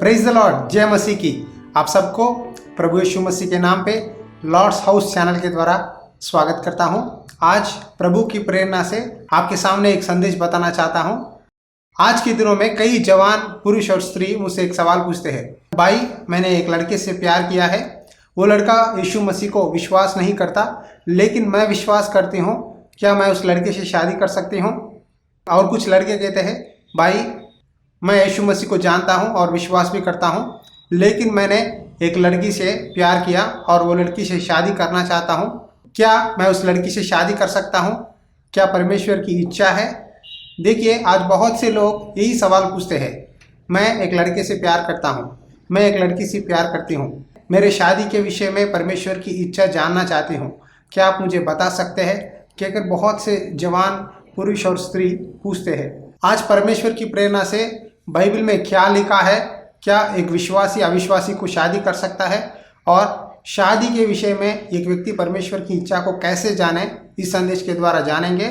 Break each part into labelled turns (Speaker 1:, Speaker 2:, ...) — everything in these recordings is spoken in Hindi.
Speaker 1: प्रेज द लॉर्ड, जय मसीह की। आप सबको प्रभु यीशु मसीह के नाम पे लॉर्ड्स हाउस चैनल के द्वारा स्वागत करता हूं। आज प्रभु की प्रेरणा से आपके सामने एक संदेश बताना चाहता हूं। आज के दिनों में कई जवान पुरुष और स्त्री मुझसे एक सवाल पूछते हैं, भाई मैंने एक लड़के से प्यार किया है, वो लड़का यीशु मसीह को विश्वास नहीं करता, लेकिन मैं विश्वास करती हूँ, क्या मैं उस लड़के से शादी कर सकती हूँ? और कुछ लड़के कहते हैं, भाई मैं यीशु मसीह को जानता हूँ और विश्वास भी करता हूँ, लेकिन मैंने एक लड़की से प्यार किया और वो लड़की से शादी करना चाहता हूँ, क्या मैं उस लड़की से शादी कर सकता हूँ? क्या परमेश्वर की इच्छा है? देखिए, आज बहुत से लोग यही सवाल पूछते हैं, मैं एक लड़के से प्यार करता हूँ, मैं एक लड़की से प्यार करती हूँ, मेरे शादी के विषय में परमेश्वर की इच्छा जानना चाहती हूँ, क्या आप मुझे बता सकते हैं? कहकर बहुत से जवान पुरुष और स्त्री पूछते हैं। आज परमेश्वर की प्रेरणा से बाइबल में क्या लिखा है, क्या एक विश्वासी अविश्वासी को शादी कर सकता है, और शादी के विषय में एक व्यक्ति परमेश्वर की इच्छा को कैसे जाने, इस संदेश के द्वारा जानेंगे।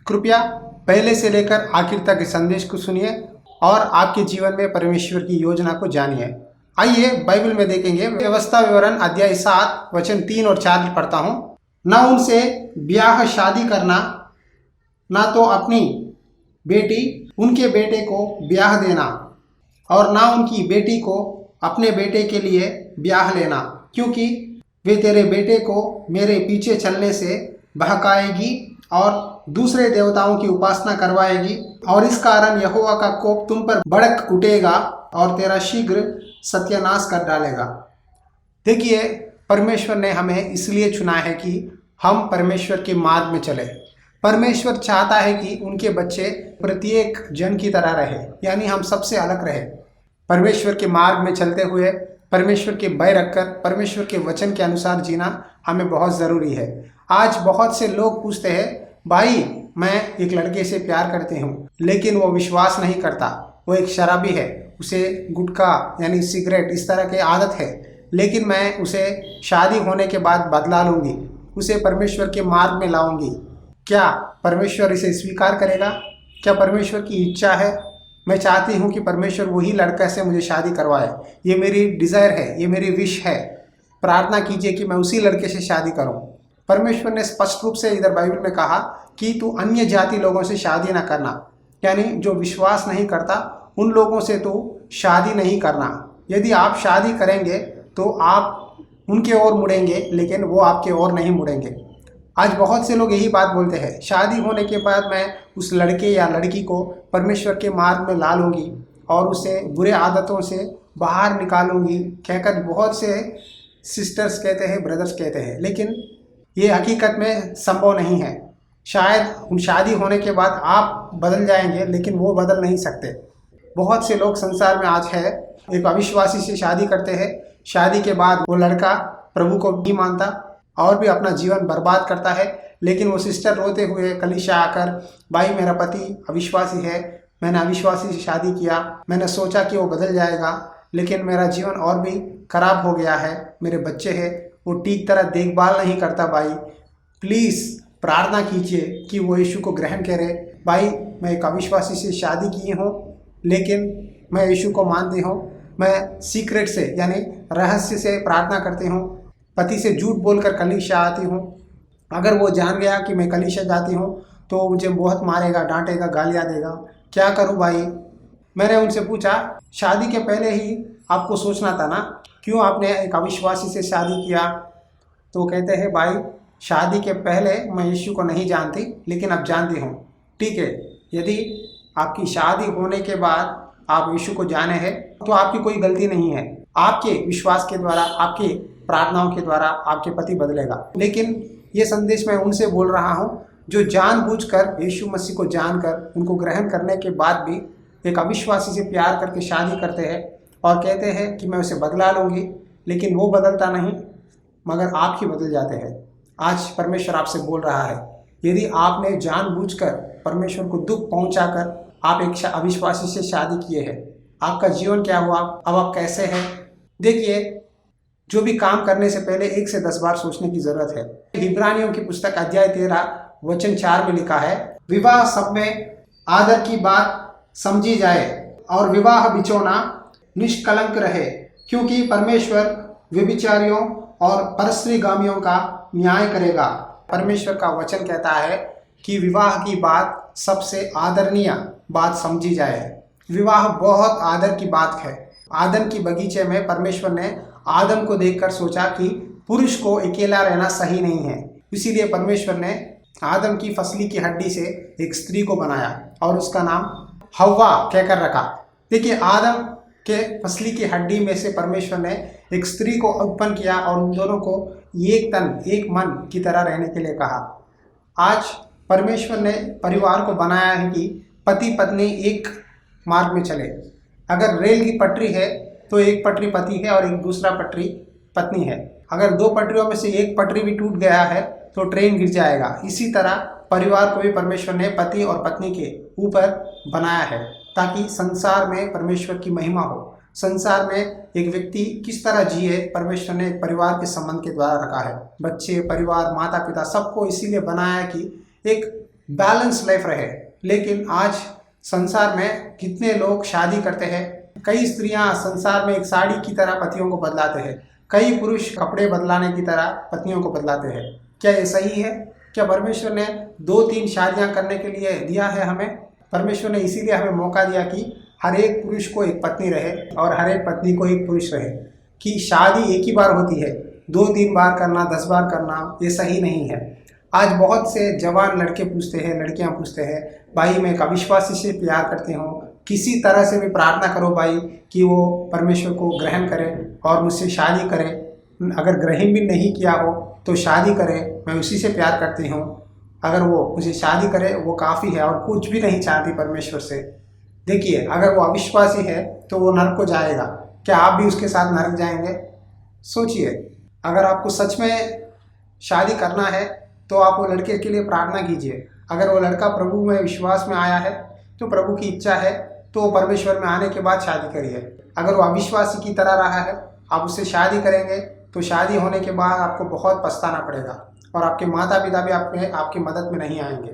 Speaker 1: कृपया पहले से लेकर आखिर तक इस संदेश को सुनिए और आपके जीवन में परमेश्वर की योजना को जानिए। आइए बाइबल में देखेंगे। व्यवस्था विवरण अध्याय 7 वचन 3 और 4 पढ़ता हूँ। न उनसे ब्याह शादी करना, ना तो अपनी बेटी उनके बेटे को ब्याह देना, और ना उनकी बेटी को अपने बेटे के लिए ब्याह लेना, क्योंकि वे तेरे बेटे को मेरे पीछे चलने से बहकाएगी और दूसरे देवताओं की उपासना करवाएगी, और इस कारण यहोवा का कोप तुम पर भड़क उठेगा और तेरा शीघ्र सत्यानाश कर डालेगा। देखिए, परमेश्वर ने हमें इसलिए चुना है कि हम परमेश्वर के मार्ग में चले। परमेश्वर चाहता है कि उनके बच्चे प्रत्येक जन की तरह रहे, यानी हम सबसे अलग रहे। परमेश्वर के मार्ग में चलते हुए परमेश्वर के भय रखकर परमेश्वर के वचन के अनुसार जीना हमें बहुत ज़रूरी है। आज बहुत से लोग पूछते हैं, भाई मैं एक लड़के से प्यार करती हूँ, लेकिन वो विश्वास नहीं करता, वो एक शराबी है, उसे गुटखा यानी सिगरेट इस तरह की आदत है, लेकिन मैं उसे शादी होने के बाद बदला लूँगी, उसे परमेश्वर के मार्ग में लाऊंगी। क्या परमेश्वर इसे स्वीकार करेगा? क्या परमेश्वर की इच्छा है? मैं चाहती हूँ कि परमेश्वर वही लड़का से मुझे शादी करवाए। ये मेरी डिज़ायर है, ये मेरी विश है। प्रार्थना कीजिए कि मैं उसी लड़के से शादी करूँ। परमेश्वर ने स्पष्ट रूप से इधर बाइबल में कहा कि तू अन्य जाति लोगों से शादी ना करना, यानी जो विश्वास नहीं करता उन लोगों से तू शादी नहीं करना। यदि आप शादी करेंगे तो आप उनके ओर मुड़ेंगे, लेकिन वो आपके ओर नहीं मुड़ेंगे। आज बहुत से लोग यही बात बोलते हैं, शादी होने के बाद मैं उस लड़के या लड़की को परमेश्वर के मार्ग में ला लूँगी और उसे बुरे आदतों से बाहर निकालूंगी, कहकर बहुत से सिस्टर्स कहते हैं, ब्रदर्स कहते हैं, लेकिन ये हकीकत में संभव नहीं है। शायद शादी होने के बाद आप बदल जाएंगे, लेकिन वो बदल नहीं सकते। बहुत से लोग संसार में आज है, एक अविश्वासी से शादी करते हैं, शादी के बाद वो लड़का प्रभु को नहीं मानता और भी अपना जीवन बर्बाद करता है, लेकिन वो सिस्टर रोते हुए कलीसिया आकर, भाई मेरा पति अविश्वासी है, मैंने अविश्वासी से शादी किया, मैंने सोचा कि वो बदल जाएगा, लेकिन मेरा जीवन और भी खराब हो गया है, मेरे बच्चे हैं, वो ठीक तरह देखभाल नहीं करता। भाई प्लीज़ प्रार्थना कीजिए कि वो यीशु को ग्रहण करे। भाई मैं एक अविश्वासी से शादी की हूँ, लेकिन मैं यीशु को मानती हूँ, मैं सीक्रेट से यानी रहस्य से प्रार्थना करती हूँ, पति से झूठ बोलकर कलीसिया आती हूँ। अगर वो जान गया कि मैं कलीसिया जाती हूँ तो मुझे बहुत मारेगा, डांटेगा, गालियाँ देगा, क्या करूँ भाई? मैंने उनसे पूछा, शादी के पहले ही आपको सोचना था ना, क्यों आपने एक अविश्वासी से शादी किया? तो कहते हैं, भाई शादी के पहले मैं यीशु को नहीं जानती, लेकिन अब जानती हूँ। ठीक है, यदि आपकी शादी होने के बाद आप यीशु को जाने हैं तो आपकी कोई गलती नहीं है। आपके विश्वास के द्वारा, आपकी प्रार्थनाओं के द्वारा आपके पति बदलेगा। लेकिन ये संदेश मैं उनसे बोल रहा हूँ जो जानबूझकर यीशु मसीह को जानकर उनको ग्रहण करने के बाद भी एक अविश्वासी से प्यार करके शादी करते हैं और कहते हैं कि मैं उसे बदला लूँगी, लेकिन वो बदलता नहीं, मगर आप ही बदल जाते हैं। आज परमेश्वर आपसे बोल रहा है, यदि आपने जानबूझकर परमेश्वर को दुख पहुँचाकर आप एक अविश्वासी से शादी किए हैं, आपका जीवन क्या हुआ, अब आप कैसे हैं? देखिए, जो भी काम करने से पहले 1 से 10 बार सोचने की जरूरत है। इब्रानियों की पुस्तक अध्याय 13 वचन 4 में लिखा है, विवाह सब में आदर की बात समझी जाए और विवाह बिछोना निष्कलंक रहे, क्योंकि परमेश्वर व्यभिचारियों और परस्त्रीगामियों का न्याय करेगा। परमेश्वर का वचन कहता है कि विवाह की बात सबसे आदरणीय बात समझी जाए। विवाह बहुत आदर की बात है। आदम की बगीचे में परमेश्वर ने आदम को देखकर सोचा कि पुरुष को अकेला रहना सही नहीं है, इसीलिए परमेश्वर ने आदम की फसली की हड्डी से एक स्त्री को बनाया और उसका नाम हव्वा कहकर रखा। देखिए, आदम के फसली की हड्डी में से परमेश्वर ने एक स्त्री को उत्पन्न किया और उन दोनों को एक तन एक मन की तरह रहने के लिए कहा। आज परमेश्वर ने परिवार को बनाया है कि पति पत्नी एक मार्ग में चले। अगर रेल की पटरी है तो एक पटरी पति है और एक दूसरा पटरी पत्नी है। अगर दो पटरियों में से एक पटरी भी टूट गया है तो ट्रेन गिर जाएगा। इसी तरह परिवार को भी परमेश्वर ने पति और पत्नी के ऊपर बनाया है ताकि संसार में परमेश्वर की महिमा हो। संसार में एक व्यक्ति किस तरह जिए, परमेश्वर ने एक परिवार के संबंध के द्वारा रखा है। बच्चे, परिवार, माता पिता सबको इसीलिए बनाया है कि एक बैलेंस लाइफ रहे। लेकिन आज संसार में कितने लोग शादी करते हैं, कई स्त्रियां संसार में एक साड़ी की तरह पतियों को बदलाते हैं, कई पुरुष कपड़े बदलाने की तरह पत्नियों को बदलाते हैं। क्या ये सही है? क्या परमेश्वर ने 2-3 शादियां करने के लिए दिया है हमें? परमेश्वर ने इसीलिए हमें मौका दिया कि हर एक पुरुष को एक पत्नी रहे और हर एक पत्नी को एक पुरुष रहे। कि शादी एक ही बार होती है, 2-3 बार करना, 10 बार करना, ये सही नहीं है। आज बहुत से जवान लड़के पूछते हैं, लड़कियां पूछते हैं, भाई मैं एक अविश्वासी से प्यार करती हूँ, किसी तरह से भी प्रार्थना करो भाई कि वो परमेश्वर को ग्रहण करे और मुझसे शादी करे। अगर ग्रहण भी नहीं किया हो तो शादी करे, मैं उसी से प्यार करती हूँ। अगर वो मुझे शादी करे वो काफ़ी है और कुछ भी नहीं चाहती परमेश्वर से। देखिए, अगर वो अविश्वासी है तो वो नरक को जाएगा। क्या आप भी उसके साथ नरक जाएंगे? सोचिए। अगर आपको सच में शादी करना है तो आप वो लड़के के लिए प्रार्थना कीजिए। अगर वो लड़का प्रभु में विश्वास में आया है तो प्रभु की इच्छा है तो परमेश्वर में आने के बाद शादी करिए। अगर वो अविश्वासी की तरह रहा है, आप उससे शादी करेंगे तो शादी होने के बाद आपको बहुत पछताना पड़ेगा और आपके माता पिता भी आपकी मदद में नहीं आएंगे।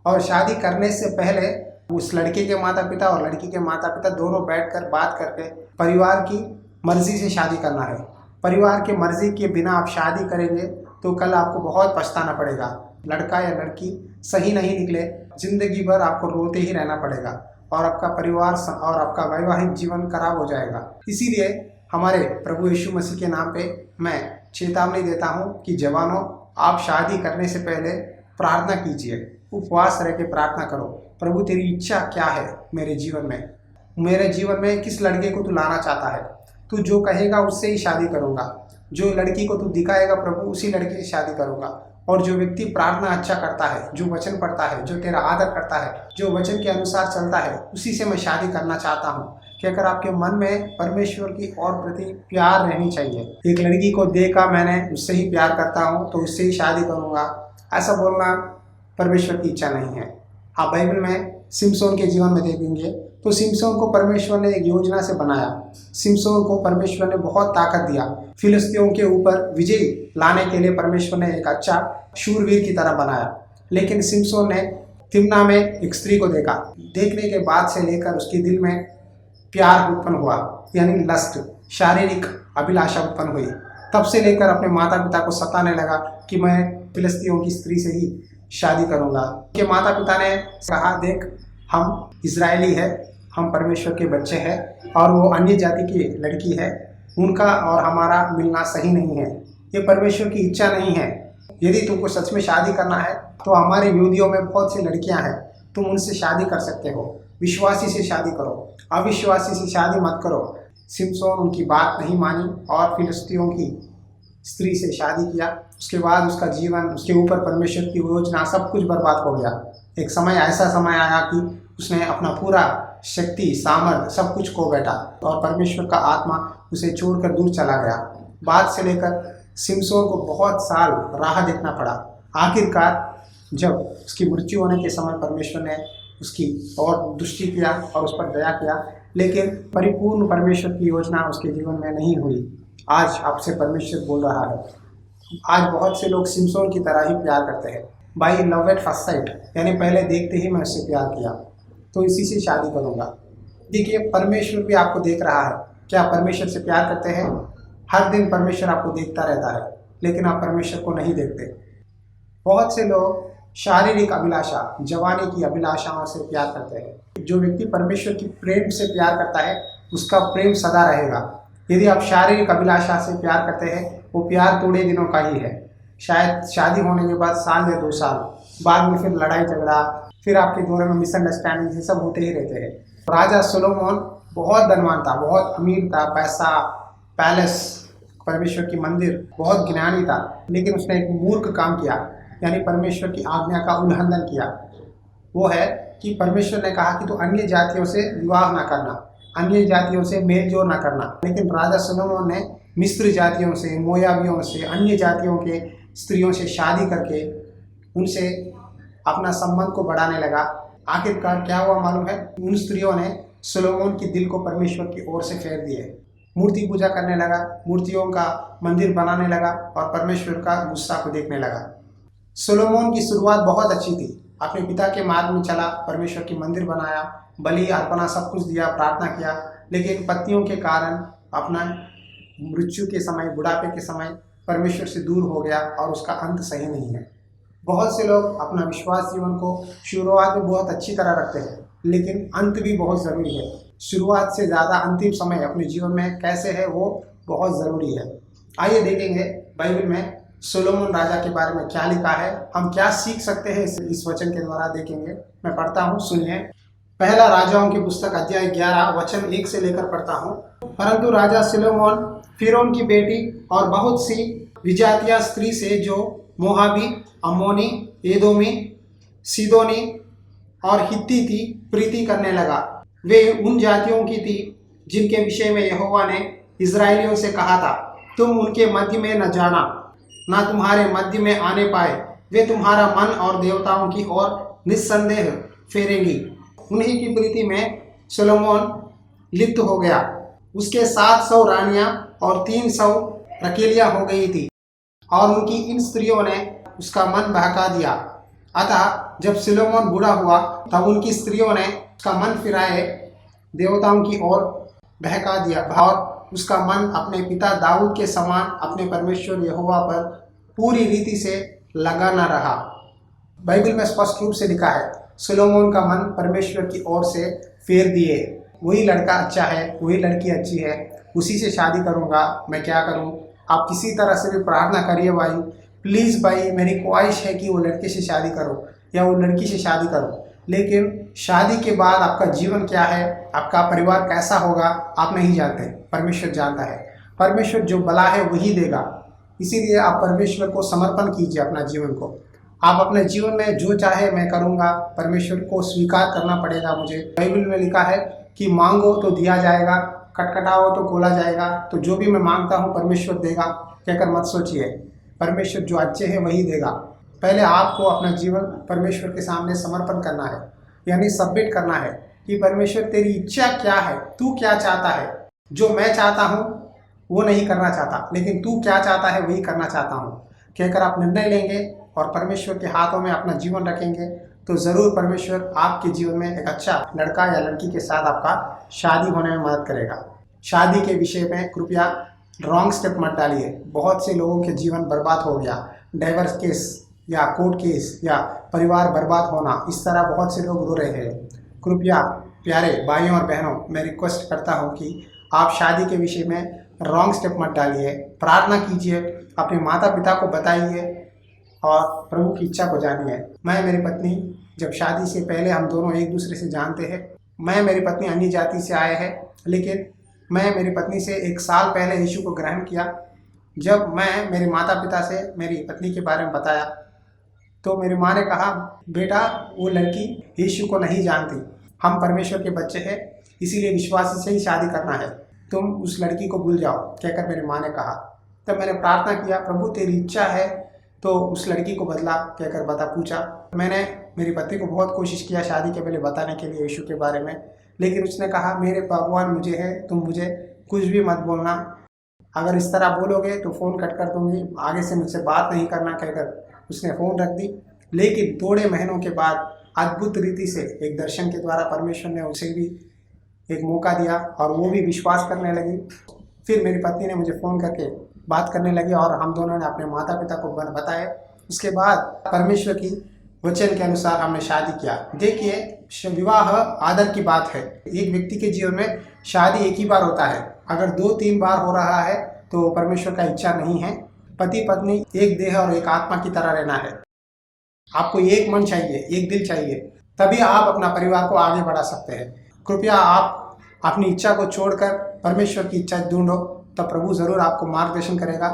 Speaker 1: और शादी करने से पहले उस लड़के के माता पिता और लड़की के माता पिता दोनों बैठकर बात करके परिवार की मर्जी से शादी करना है। परिवार की मर्जी के बिना आप शादी करेंगे तो कल आपको बहुत पछताना पड़ेगा। लड़का या लड़की सही नहीं निकले, जिंदगी भर आपको रोते ही रहना पड़ेगा और आपका परिवार और आपका वैवाहिक जीवन खराब हो जाएगा। इसीलिए हमारे प्रभु यीशु मसीह के नाम पे मैं चेतावनी देता हूँ कि जवानों, आप शादी करने से पहले प्रार्थना कीजिए, उपवास रह के प्रार्थना करो, प्रभु तेरी इच्छा क्या है मेरे जीवन में किस लड़के को तू लाना चाहता है। तू जो कहेगा उससे ही शादी करूँगा, जो लड़की को तू दिखाएगा प्रभु उसी लड़के से शादी करूँगा। और जो व्यक्ति प्रार्थना अच्छा करता है, जो वचन पढ़ता है, जो तेरा आदर करता है, जो वचन के अनुसार चलता है, उसी से मैं शादी करना चाहता हूँ। कि अगर आपके मन में परमेश्वर की और प्रति प्यार रहनी चाहिए, एक लड़की को देखा मैंने उससे ही प्यार करता हूँ तो उससे ही शादी करूँगा, ऐसा बोलना परमेश्वर की इच्छा नहीं है। आप बाइबल में सिमसोन के जीवन में देखेंगे तो सिमसोन को परमेश्वर ने एक योजना से बनाया। सिमसोन को परमेश्वर ने बहुत ताकत दिया। फिलिस्तीयों के ऊपर विजय लाने के लिए परमेश्वर ने एक अच्छा शूरवीर की तरह बनाया। लेकिन सिमसोन ने तिम्ना में एक स्त्री को देखा। देखने के बाद से लेकर उसके दिल में प्यार उत्पन्न हुआ, यानी लस्ट, शारीरिक अभिलाषा उत्पन्न हुई। तब से लेकर अपने माता पिता को सताने लगा कि मैं फिलिस्तीयों की स्त्री से ही शादी करूंगा। के माता पिता ने कहा, देख हम इजरायली है, हम परमेश्वर के बच्चे हैं और वो अन्य जाति की लड़की है, उनका और हमारा मिलना सही नहीं है, ये परमेश्वर की इच्छा नहीं है। यदि तुमको सच में शादी करना है तो हमारे यहूदियों में बहुत सी लड़कियां हैं, तुम उनसे शादी कर सकते हो। विश्वासी से शादी करो, अविश्वासी से शादी मत करो। सिमसोन उनकी बात नहीं मानी और फिलिस्तीयों की स्त्री से शादी किया। उसके बाद उसका जीवन, उसके ऊपर परमेश्वर की योजना सब कुछ बर्बाद हो गया। एक समय ऐसा समय आया कि उसने अपना पूरा शक्ति, सामर्थ सब कुछ खो बैठा और परमेश्वर का आत्मा उसे छोड़कर दूर चला गया। बाद से लेकर सिमसोन को बहुत साल राह देखना पड़ा। आखिरकार जब उसकी मृत्यु होने के समय परमेश्वर ने उसकी और दृष्टि किया और उस पर दया किया, लेकिन परिपूर्ण परमेश्वर की योजना उसके जीवन में नहीं हुई। आज आपसे परमेश्वर बोल रहा है। आज बहुत से लोग सिमसोन की तरह ही प्यार करते हैं। By love at first sight, यानी पहले देखते ही मैं उससे प्यार किया तो इसी से शादी करूँगा। देखिए, परमेश्वर भी आपको देख रहा है क्या परमेश्वर से प्यार करते हैं? हर दिन परमेश्वर आपको देखता रहता है, लेकिन आप परमेश्वर को नहीं देखते। बहुत से लोग शारीरिक अभिलाषा, जवानी की अभिलाषाओं से प्यार करते हैं। जो व्यक्ति परमेश्वर की प्रेम से प्यार करता है, उसका प्रेम सदा रहेगा। यदि आप शारीरिक अभिलाषा से प्यार करते हैं, वो प्यार थोड़े दिनों का ही है। शायद शादी होने के बाद साल या 2 साल बाद में फिर लड़ाई झगड़ा, फिर आपके दोनों में मिसअंडरस्टैंडिंग, ये सब होते ही रहते हैं। राजा सोलोमन बहुत धनवान था, बहुत अमीर था, पैसा, पैलेस, परमेश्वर की मंदिर, बहुत ज्ञानी था, लेकिन उसने एक मूर्ख काम किया, यानी परमेश्वर की आज्ञा का उल्लंघन किया। वो है कि परमेश्वर ने कहा कि तू अन्य जातियों से विवाह ना करना, अन्य जातियों से मेल जोल ना करना। लेकिन राजा सोलोमन ने मिस्र जातियों से, मोयाबियों से, अन्य जातियों के स्त्रियों से शादी करके उनसे अपना संबंध को बढ़ाने लगा। आखिरकार क्या हुआ मालूम है? उन स्त्रियों ने सोलोमन के दिल को परमेश्वर की ओर से फेर दिए। मूर्ति पूजा करने लगा, मूर्तियों का मंदिर बनाने लगा और परमेश्वर का गुस्सा को देखने लगा। सोलोमन की शुरुआत बहुत अच्छी थी। अपने पिता के मार्ग में चला, परमेश्वर की मंदिर बनाया, बलि अर्पणा सब कुछ दिया, प्रार्थना किया, लेकिन पत्नियों के कारण अपना मृत्यु के समय, बुढ़ापे के समय परमेश्वर से दूर हो गया और उसका अंत सही नहीं है। बहुत से लोग अपना विश्वास जीवन को शुरुआत में बहुत अच्छी तरह रखते हैं, लेकिन अंत भी बहुत ज़रूरी है। शुरुआत से ज़्यादा अंतिम समय अपने जीवन में कैसे है, वो बहुत ज़रूरी है। आइए देखेंगे बाइबल में सोलोमन राजा के बारे में क्या लिखा है, हम क्या सीख सकते हैं इस वचन के द्वारा देखेंगे। मैं पढ़ता हूँ, सुनिए। पहला राजाओं की पुस्तक अध्याय 11 वचन 1 से लेकर पढ़ता हूँ। परंतु राजा सोलोमन फिरौन की बेटी और बहुत सी विजातिया स्त्री से, जो मोहाबी, अम्मोनी, एदोमी, सीदोनी और हित्ती थी, प्रीति करने लगा। वे उन जातियों की थी जिनके विषय में यहोवा ने इजराइलियों से कहा था, तुम उनके मध्य में न जाना, ना तुम्हारे मध्य में आने पाए। वे तुम्हारा मन और देवताओं की ओर निस्संदेह फेरेंगी। उन्हीं की प्रीति में सोलोमन लिप्त हो गया। उसके 700 रानियां और 300 रकेलियां हो गई थी, और उनकी इन स्त्रियों ने उसका मन बहका दिया। अतः जब सोलोमन बूढ़ा हुआ, तब उनकी स्त्रियों ने उसका मन फिराए देवताओं की ओर बहका दिया, और उसका मन अपने पिता दाऊद के समान अपने परमेश्वर यहोवा पर पूरी रीति से लगा न रहा। बाइबल में स्पष्ट रूप से लिखा है, सोलोमन का मन परमेश्वर की ओर से फेर दिए। वही लड़का अच्छा है, वही लड़की अच्छी है, उसी से शादी करूँगा, मैं क्या करूँ। आप किसी तरह से भी प्रार्थना करिए भाई, प्लीज़ भाई, मेरी ख्वाहिश है कि वो लड़के से शादी करो या वो लड़की से शादी करो। लेकिन शादी के बाद आपका जीवन क्या है, आपका परिवार कैसा होगा, आप नहीं जानते, परमेश्वर जानता है। परमेश्वर जो भला है वही देगा। इसीलिए आप परमेश्वर को समर्पण कीजिए अपना जीवन को। आप अपने जीवन में जो चाहे मैं करूँगा, परमेश्वर को स्वीकार करना पड़ेगा मुझे। बाइबल में लिखा है कि मांगो तो दिया जाएगा, खटखटाओ तो खोला जाएगा। तो जो भी मैं मांगता हूँ परमेश्वर देगा, कहकर मत सोचिए। परमेश्वर जो अच्छे है वही देगा। पहले आपको अपना जीवन परमेश्वर के सामने समर्पण करना है, यानी सबमिट करना है कि परमेश्वर तेरी इच्छा क्या है, तू क्या चाहता है। जो मैं चाहता हूँ वो नहीं करना चाहता, लेकिन तू क्या चाहता है वही करना चाहता हूँ, कहकर आप निर्णय लेंगे और परमेश्वर के हाथों में अपना जीवन रखेंगे, तो ज़रूर परमेश्वर आपके जीवन में एक अच्छा लड़का या लड़की के साथ आपका शादी होने में मदद करेगा। शादी के विषय में कृपया रॉन्ग स्टेप मत डालिए। बहुत से लोगों के जीवन बर्बाद हो गया, डाइवर्स केस या कोर्ट केस या परिवार बर्बाद होना, इस तरह बहुत से लोग रो रहे हैं। कृपया प्यारे भाइयों और बहनों, मैं रिक्वेस्ट करता हूँ कि आप शादी के विषय में रॉन्ग स्टेप मत डालिए। प्रार्थना कीजिए, अपने माता पिता को बताइए और प्रभु की इच्छा को जानिए। मैं मेरी पत्नी, जब शादी से पहले हम दोनों एक दूसरे से जानते हैं। मैं मेरी पत्नी अन्य जाति से आए हैं, लेकिन मैं मेरी पत्नी से 1 साल पहले यीशु को ग्रहण किया। जब मैं मेरे माता पिता से मेरी पत्नी के बारे में बताया, तो मेरी माँ ने कहा, बेटा वो लड़की यीशु को नहीं जानती, हम परमेश्वर के बच्चे हैं, इसीलिए विश्वासी से ही शादी करना है, तुम उस लड़की को भूल जाओ, कहकर मेरी माँ ने कहा। तब मैंने प्रार्थना किया, प्रभु तेरी इच्छा है तो उस लड़की को बदला, कहकर पूछा। मैंने मेरी पत्नी को बहुत कोशिश किया शादी के पहले बताने के लिए यीशु के बारे में, लेकिन उसने कहा, मेरे भगवान मुझे है, तुम मुझे कुछ भी मत बोलना, अगर इस तरह बोलोगे तो फ़ोन कट कर दूँगी, आगे से मुझसे बात नहीं करना, कहकर उसने फ़ोन रख दी। लेकिन थोड़े महीनों के बाद अद्भुत रीति से एक दर्शन के द्वारा परमेश्वर ने उसे भी एक मौका दिया और वो भी विश्वास करने लगी। फिर मेरी पत्नी ने मुझे फ़ोन करके बात करने लगी और हम दोनों ने अपने माता पिता को बताया। उसके बाद परमेश्वर की वचन के अनुसार हमने शादी किया। देखिए, विवाह आदर की बात है। एक व्यक्ति के जीवन में शादी एक ही बार होता है। अगर 2-3 बार हो रहा है तो परमेश्वर का इच्छा नहीं है। पति पत्नी एक देह और एक आत्मा की तरह रहना है। आपको एक मन चाहिए, एक दिल चाहिए, तभी आप अपना परिवार को आगे बढ़ा सकते हैं। कृपया आप अपनी इच्छा को छोड़कर परमेश्वर की इच्छा ढूंढो, तब प्रभु ज़रूर आपको मार्गदर्शन करेगा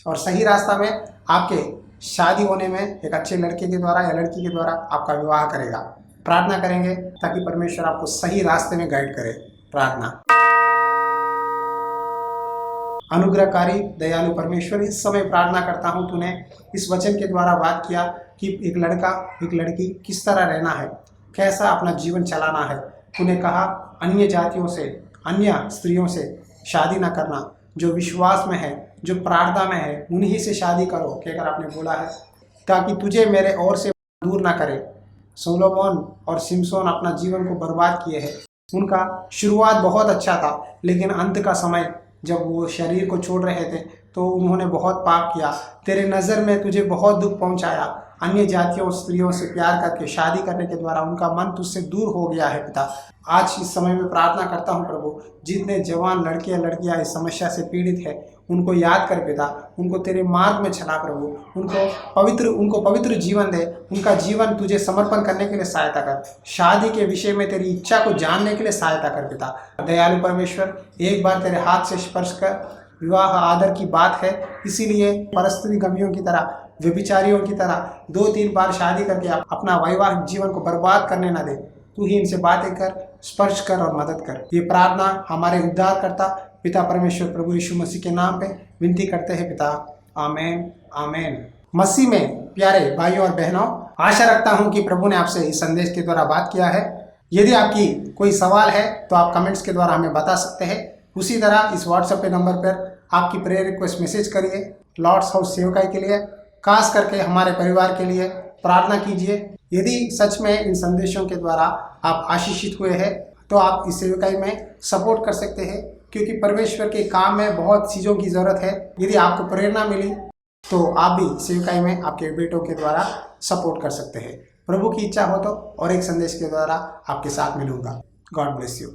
Speaker 1: और सही रास्ता में आपके शादी होने में एक अच्छे लड़के के द्वारा या लड़की के द्वारा आपका विवाह करेगा। प्रार्थना करेंगे ताकि परमेश्वर आपको सही रास्ते में गाइड करे। प्रार्थना। अनुग्रहकारी दयालु परमेश्वर, इस समय प्रार्थना करता हूँ, तूने इस वचन के द्वारा बात किया कि एक लड़का एक लड़की किस तरह रहना है, कैसा अपना जीवन चलाना है। तूने कहा अन्य जातियों से, अन्य स्त्रियों से शादी न करना, जो विश्वास में है, जो प्रार्थना में है, उन्हीं से शादी करो कहकर आपने बोला है, ताकि तुझे मेरे और से दूर ना करे। सोलोमन और सिमसोन अपना जीवन को बर्बाद किए हैं। उनका शुरुआत बहुत अच्छा था, लेकिन अंत का समय जब वो शरीर को छोड़ रहे थे तो उन्होंने बहुत पाप किया। तेरे नज़र में तुझे बहुत दुख पहुंचाया। अन्य जातियों स्त्रियों से प्यार करके शादी करने के द्वारा उनका मन तुझसे दूर हो गया है पिता। आज इस समय में प्रार्थना करता हूं प्रभु, जितने जवान लड़के या लड़कियां इस समस्या से पीड़ित है उनको याद कर पिता, उनको तेरे मार्ग में चला प्रभु, उनको पवित्र जीवन दे, उनका जीवन तुझे समर्पण करने के लिए सहायता कर। शादी के विषय में तेरी इच्छा को जानने के लिए सहायता कर पिता। दयालु परमेश्वर, एक बार तेरे हाथ से स्पर्श कर। विवाह आदर की बात है, इसीलिए परस्त्री गमियों की तरह, व्यभिचारियों की तरह 2-3 बार शादी करके अपना वैवाहिक जीवन को बर्बाद करने न दे। तू ही इनसे बातें कर, स्पर्श कर और मदद कर। ये प्रार्थना हमारे उद्धारकर्ता पिता परमेश्वर प्रभु यीशु मसीह के नाम पे विनती करते हैं पिता। आमेन, आमेन। मसीह में प्यारे भाइयों और बहनों, आशा रखता हूँ कि प्रभु ने आपसे इस संदेश के द्वारा बात किया है। यदि आपकी कोई सवाल है तो आप कमेंट्स के द्वारा हमें बता सकते हैं। उसी तरह इस व्हाट्सएप के नंबर पर आपकी प्रेयर रिक्वेस्ट मैसेज करिए। लॉर्ड्स हाउस सेवकाई के लिए, खास करके हमारे परिवार के लिए प्रार्थना कीजिए। यदि सच में इन संदेशों के द्वारा आप आशीषित हुए हैं तो आप इस सेवकाई में सपोर्ट कर सकते हैं, क्योंकि परमेश्वर के काम में बहुत चीज़ों की ज़रूरत है। यदि आपको प्रेरणा मिली तो आप भी सेवकाई में आपके बेटों के द्वारा सपोर्ट कर सकते हैं। प्रभु की इच्छा हो तो और एक संदेश के द्वारा आपके साथ मिलूंगा। God bless you.